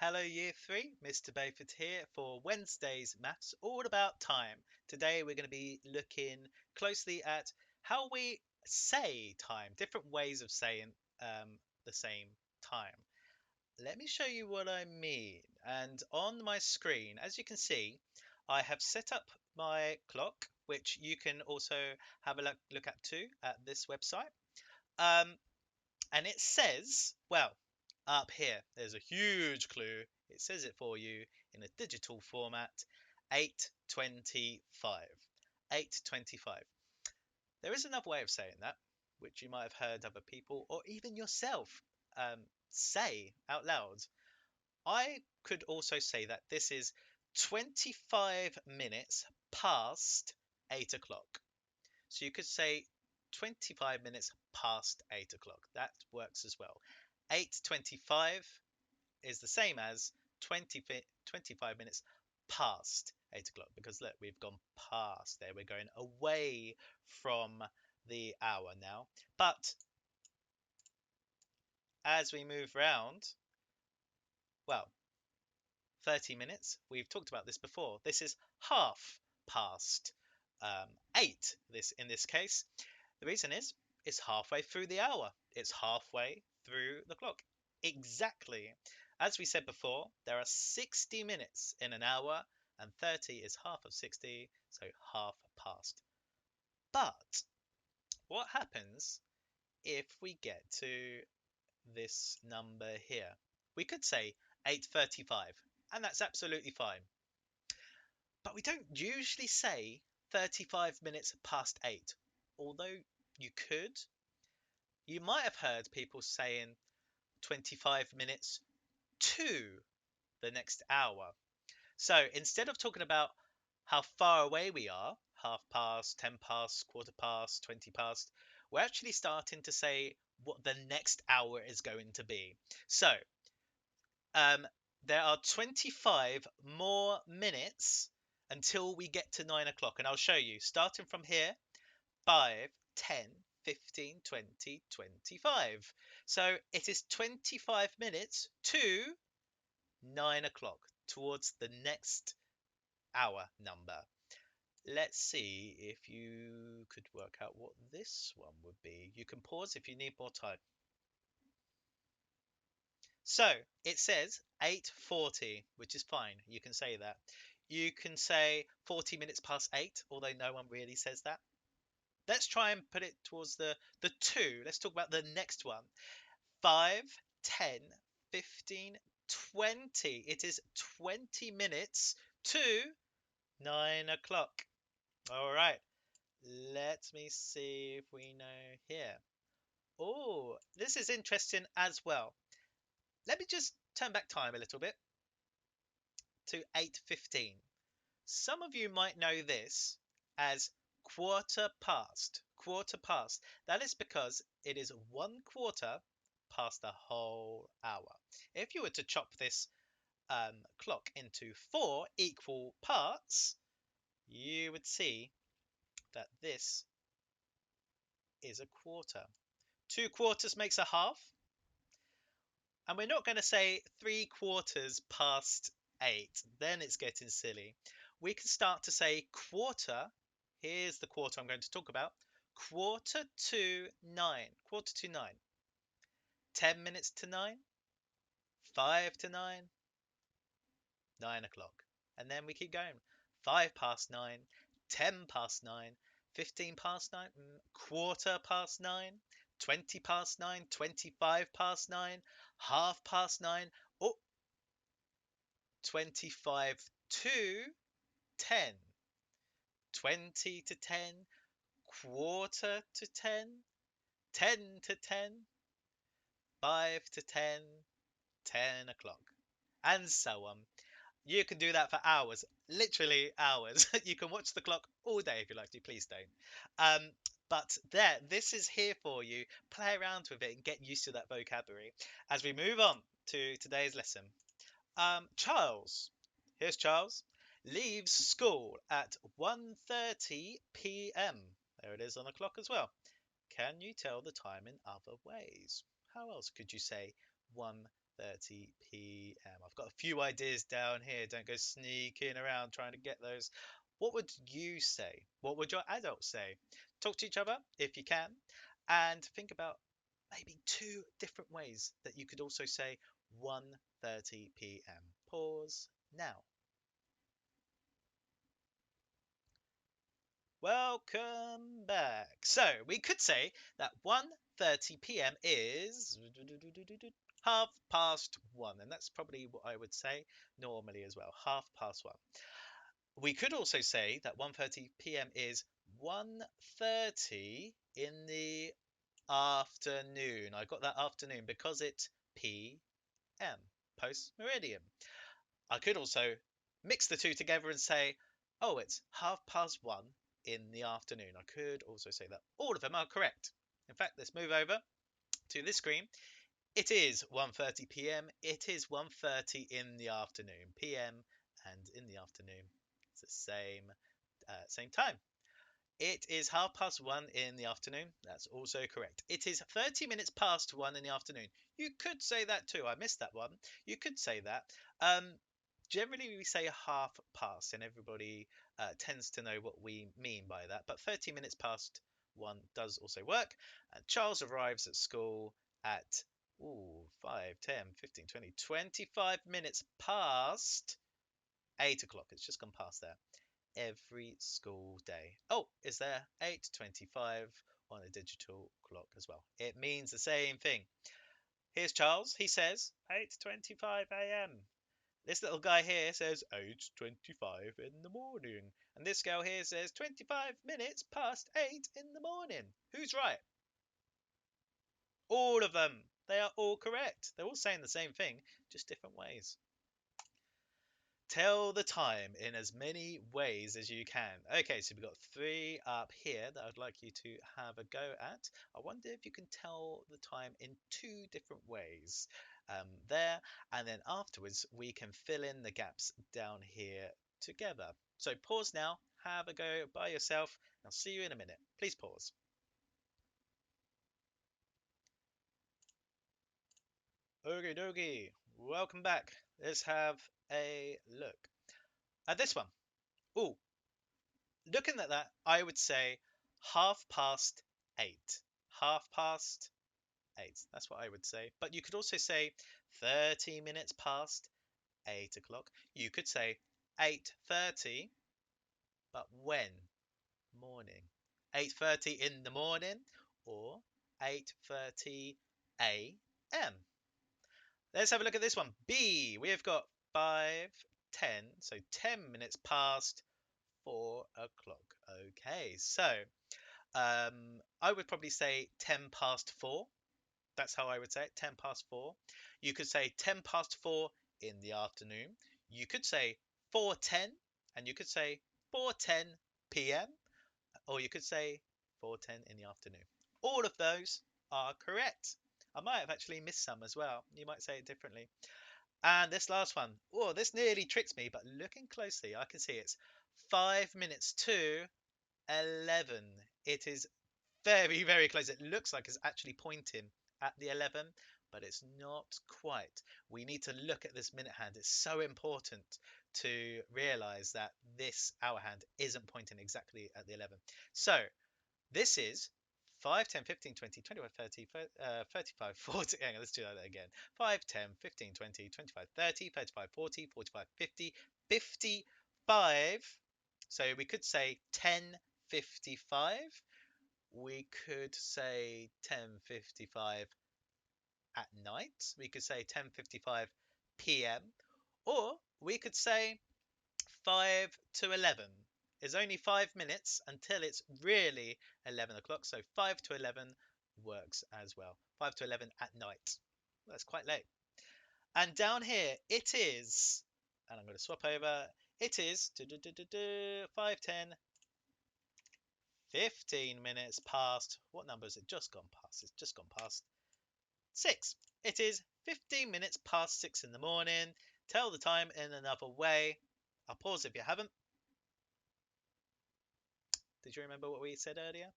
Hello, Year 3. Mr. Bayford here for Wednesday's Maths All About Time. Today we're going to be looking closely at how we say time, different ways of saying the same time. Let me show you what I mean. And on my screen, as you can see, I have set up my clock, which you can also have a look at too at this website. Um, and it says, well, up here, there's a huge clue. It says it for you in a digital format, 8:25. 8:25. There is another way of saying that, which you might have heard other people or even yourself say out loud. I could also say that this is 25 minutes past 8 o'clock. So you could say 25 minutes past 8 o'clock. That works as well. 8:25 is the same as 25 minutes past 8 o'clock because look, we've gone past there. We're going away from the hour now. But as we move round, well, 30 minutes, we've talked about this before. This is half past 8 in this case. The reason is it's halfway through the hour. It's halfway through the clock. Exactly. As we said before, there are 60 minutes in an hour, and 30 is half of 60, so half past. But what happens if we get to this number here? We could say 8:35, and that's absolutely fine. But we don't usually say 35 minutes past 8, although you could. You might have heard people saying 25 minutes to the next hour. So instead of talking about how far away we are, half past, 10 past, quarter past, 20 past, we're actually starting to say what the next hour is going to be. So um, there are 25 more minutes until we get to 9 o'clock. And I'll show you, starting from here, 5, 10, 15, 20, 25. So it is 25 minutes to 9 o'clock, towards the next hour number. Let's see if you could work out what this one would be. You can pause if you need more time. So it says 8:40, which is fine. You can say that. You can say 40 minutes past 8, although no one really says that. Let's try and put it towards the 2. Let's talk about the next one. 5, 10, 15, 20. It is 20 minutes to 9 o'clock. All right. Let me see if we know here. Oh, this is interesting as well. Let me just turn back time a little bit to 8:15. Some of you might know this as quarter past. Quarter past. That is because it is 1/4 past the whole hour. If you were to chop this clock into 4 equal parts, you would see that this is a quarter. 2/4 makes a half. And we're not going to say 3/4 past 8. Then it's getting silly. We can start to say quarter. Here's the quarter I'm going to talk about. Quarter to 9. Quarter to 9. 10 minutes to 9. 5 to 9. 9 o'clock. And then we keep going. 5 past 9. 10 past 9. 15 past 9. Quarter past 9. 20 past 9. 25 past 9. Half past 9. Oh, 25 to 10. 20 to 10. Quarter to 10. 10 to 10. 5 to 10. 10 o'clock. And so on. You can do that for hours, literally hours. You can watch the clock all day if you like to. Please don't. But this is here for you. Play around with it and get used to that vocabulary. As we move on to today's lesson, Charles. Here's Charles. Leaves school at 1:30 p.m. There it is on the clock as well. Can you tell the time in other ways? How else could you say 1:30 1:30 p.m. I've got a few ideas down here. Don't go sneaking around trying to get those. What would you say? What would your adults say? Talk to each other if you can, and think about maybe two different ways that you could also say 1:30 p.m. Pause now. Welcome back. So we could say that 1:30 p.m. is 1:30, and that's probably what I would say normally as well. 1:30. We could also say that 1:30 p.m. is 1:30 in the afternoon. I got that afternoon because it's p.m. post meridian. I could also mix the two together and say, oh, it's 1:30 in the afternoon. I could also say that. All of them are correct. In fact, let's move over to this screen. It is 1:30 p.m. It is 1:30 in the afternoon. PM and in the afternoon, it's the same time. It is 1:30 in the afternoon. That's also correct. It is 30 minutes past 1 in the afternoon. You could say that too. I missed that one. You could say that. Generally, we say half past, and everybody tends to know what we mean by that. But 30 minutes past 1 does also work. And Charles arrives at school at 5, 10, 15, 20, 25 minutes past 8 o'clock. It's just gone past there every school day. Oh, is there 8:25 on a digital clock as well? It means the same thing. Here's Charles. He says 8:25 a.m. This little guy here says 8:25 in the morning. And this girl here says 25 minutes past 8 in the morning. Who's right? All of them. They are all correct. They're all saying the same thing, just different ways. Tell the time in as many ways as you can. Okay, so we've got three up here that I'd like you to have a go at. I wonder if you can tell the time in two different ways there, and then afterwards we can fill in the gaps down here together. So pause now, have a go by yourself. I'll see you in a minute. Please pause. Okie dokie, welcome back. Let's have a look at this one. Oh, looking at that, I would say 8:30. 8:30. That's what I would say. But you could also say 30 minutes past 8 o'clock. You could say 8:30, but when? Morning. 8:30 in the morning or 8:30 a.m. Let's have a look at this one. B. We have got 5:10, so 10 minutes past 4 o'clock. Okay, so I would probably say 10 past 4. That's how I would say it, 10 past 4. You could say 10 past 4 in the afternoon. You could say 4:10, and you could say 4:10 p.m. or you could say 4:10 in the afternoon. All of those are correct. I might have actually missed some as well. You might say it differently. And this last one, oh, this nearly tricks me, but looking closely, I can see it's 5 minutes to 11. It is very, very close. It looks like it's actually pointing at the 11, but it's not quite. We need to look at this minute hand. It's so important to realize that this hour hand isn't pointing exactly at the 11. So this is 5, 10, 15, 20, 25, 30, 35, 40. Hang on, let's do that again. 5, 10, 15, 20, 25, 30, 35, 40, 45, 50, 55. So we could say 10:55. We could say 10:55 at night. We could say 10:55 p.m. Or we could say 5 to 11. It's only 5 minutes until it's really 11 o'clock. So 5 to 11 works as well. 5 to 11 at night. That's quite late. And down here, it is, and I'm going to swap over, it is 5, 10, 15 minutes past. What number has it just gone past? It's just gone past 6. It is 15 minutes past 6 in the morning. Tell the time in another way. I'll pause if you haven't. Did you remember what we said earlier?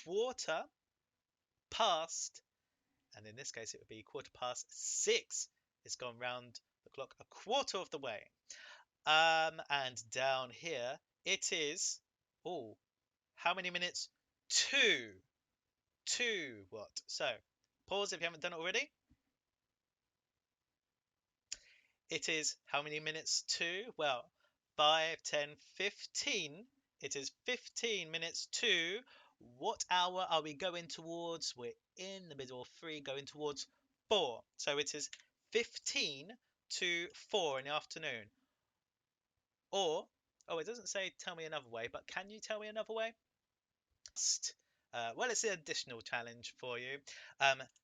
Quarter past And in this case, it would be 6:15. It's gone round the clock a quarter of the way. And down here, it is, oh, how many minutes? Two. Two what? So, pause if you haven't done it already. It is how many minutes to? Well, 5, 10, 15. It is 15 minutes to. What hour are we going towards? We're in the middle of 3, going towards 4. So it is 15 to 4 in the afternoon. Or, oh, it doesn't say tell me another way, but can you tell me another way? Well, it's an additional challenge for you.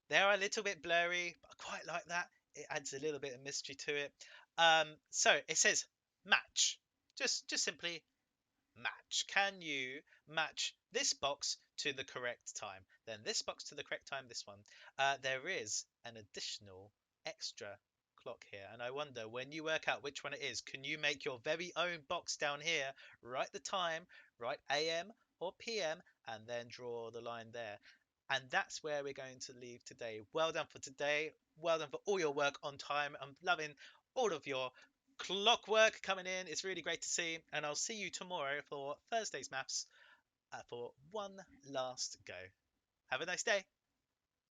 They're a little bit blurry, but I quite like that. It adds a little bit of mystery to it. So it says match. Just simply match. Can you match this box to the correct time? Then this box to the correct time, this one. There is an additional extra clock here, and I wonder when you work out which one it is, can you make your very own box down here, write the time, write AM or PM, and then draw the line there. And that's where we're going to leave today. Well done for today. Well done for all your work on time. I'm loving all of your clockwork coming in. It's really great to see. And I'll see you tomorrow for Thursday's maths for one last go. Have a nice day.